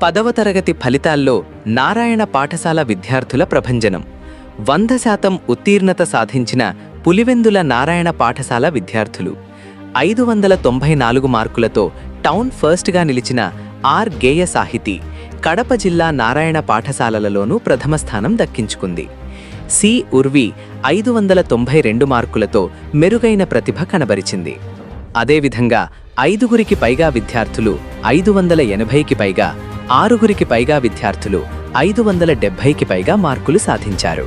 10వ తరగతి ఫలితాల్లో నారాయణ పాఠశాల విద్యార్థుల ప్రభంజనం. 100% ఉత్తీర్ణత సాధించిన పులివెందుల నారాయణ పాఠశాల విద్యార్థులు 594 మార్కులతో టౌన్ ఫస్ట్గా నిలిచిన ఆర్ గేయ సాహితీ కడప జిల్లా నారాయణ పాఠశాలలలోనూ ప్రథమ స్థానం దక్కించుకుంది. సి ఉర్వి 592 మార్కులతో మెరుగైన ప్రతిభ కనబరిచింది. అదేవిధంగా 5గురికి పైగా విద్యార్థులు 580కి పైగా, 6గురికి పైగా విద్యార్థులు 570కి పైగా మార్కులు సాధించారు.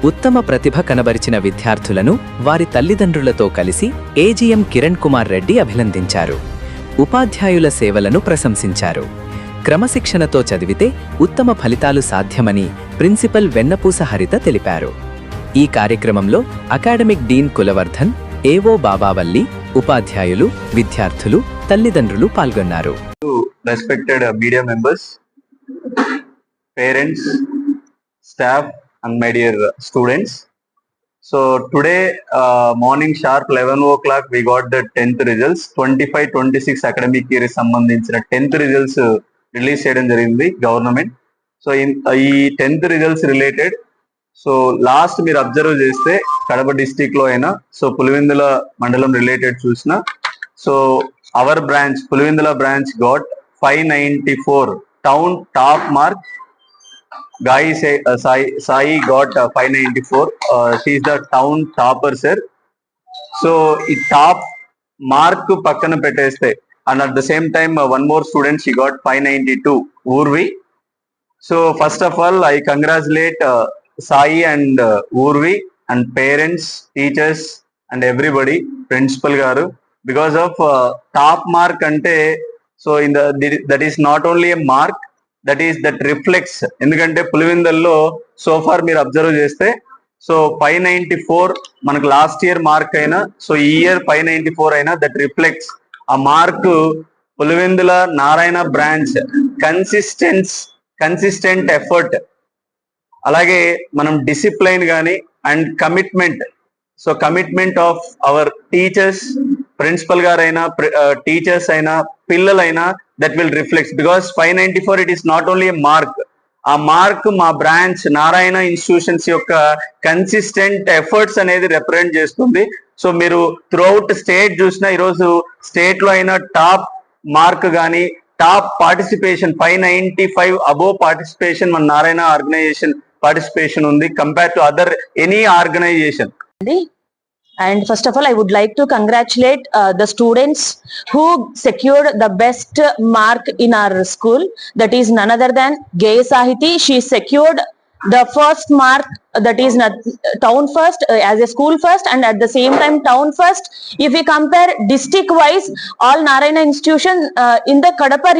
ఉత్తమ ప్రతిభ కనబరిచిన విద్యార్థులను వారి తల్లిదండ్రులతో కలిసి ఏజీఎం కిరణ్ కుమార్ రెడ్డి అభినందించారు. ఉపాధ్యాయుల సేవలను ప్రశంసించారు. క్రమశిక్షణతో చదివితే ఉత్తమ ఫలితాలు సాధ్యమని ప్రిన్సిపల్ వెన్నపూస హరిత తెలిపారు. ఈ కార్యక్రమంలో అకాడమిక్ డీన్ కులవర్ధన్, ఏవో బాబావల్లి, ఉపాధ్యాయులు, విద్యార్థులు, తల్లిదండ్రులు పాల్గొన్నారు. Respected media members, parents, staff and my dear students. So today morning sharp 11 o'clock we got the 10th results. 25-26 academic year సంబంధించిన 10th results రిలీజ్ చేయడం జరిగింది గవర్నమెంట్. సో ఈ 10th results related so last మీరు observe చేస్తే Kadapa district లో అయినా so Pulivendula మండలం related చూసిన so our branch Pulivendula branch got 594 town top mark. Guy Sai got 594. She is the town topper, sir. So it top mark pakkana peteste, and at the same time one more student she got 592, Urvi. So first of all I congratulate Sai and Urvi and parents, teachers and everybody, principal garu, because of top mark ante. So that is not only a mark, that reflects. ఎందుకంటే పులివెందుల్లో so far మీరు observe చేస్తే so 594 మనకు last year mark అయినా so ఈ year 594 అయినా that reflects ఆ mark Pulivendula Narayana branch consistent effort, అలాగే మనం డిసిప్లైన్ కానీ and commitment. So commitment of our teachers, principal గారైనా టీచర్స్ అయినా పిల్లలైనా that will reflects. Because 594 it is not only a mark. ఆ మార్క్ మా బ్రాంచ్ నారాయణ ఇన్స్టిట్యూషన్స్ యొక్క కన్సిస్టెంట్ ఎఫర్ట్స్ అనేది రిప్రజెంట్ చేస్తుంది. సో మీరు త్రూఅవుట్ స్టేట్ చూసినా ఈరోజు స్టేట్ లో అయినా టాప్ మార్క్ కానీ టాప్ పార్టిసిపేషన్ 595 అబోవ్ పార్టిసిపేషన్ మన నారాయణ ఆర్గనైజేషన్ పార్టిసిపేషన్ ఉంది compare to other any organisation. And first of all, I would like to congratulate the students who secured the best mark in our school. That is none other than Gaya Sahiti. She secured the first mark, that is town first, as a school first, and at the same time town first. If we compare district wise, all Narayana institution in the Kadapa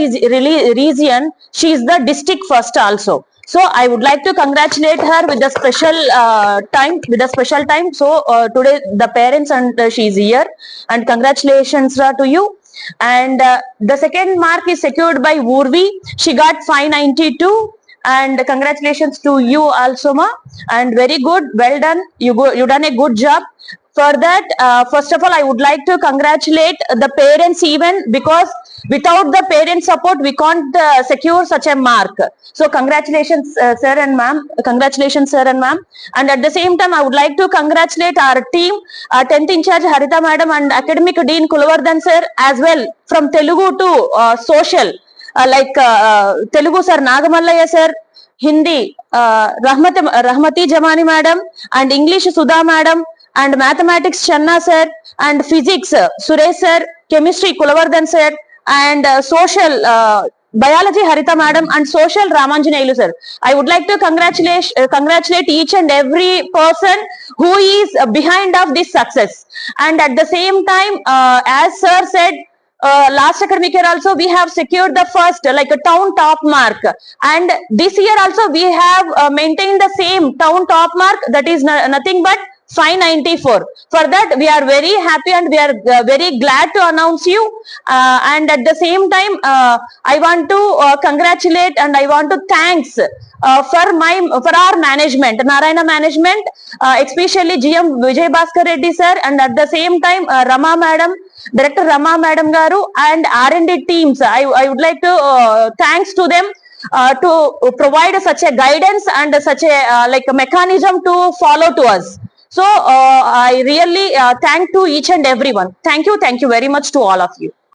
region, she is the district first also. So I would like to congratulate her with the special time. So today the parents and she is here, and congratulations to you. And the second mark is secured by Urvi. She got 592, and congratulations to you also, ma. And very good, well done. You done a good job. For that, first of all, I would like to congratulate the parents even, because without the parent support we can't secure such a mark. So congratulations sir and ma'am. And at the same time I would like to congratulate our team, 10th in charge Harita madam and academic dean Kulavardhan sir as well, from Telugu to social, like Telugu sir Nagamallaya sir, Hindi Rahmati Jamani madam, and English Sudha madam, and mathematics Channa sir, and physics Suresh sir, chemistry Kulavardhan sir, and social biology Harita madam, and social Ramanjaneyulu sir. I would like to congratulate each and every person who is behind of this success. And at the same time, as sir said, last academic year also we have secured the first, like a town top mark, and this year also we have maintained the same town top mark, that is nothing but 594. For that we are very happy and we are very glad to announce you. And at the same time I want to congratulate and I want to thanks for our management, Narayana management, especially GM Vijay Bhaskar Reddy sir, and at the same time Rama madam, Director Rama madam garu, and R&D teams. I would like to thanks to them to provide such a guidance and such a like a mechanism to follow to us. So I really thank to each and everyone. Thank you very much to all of you.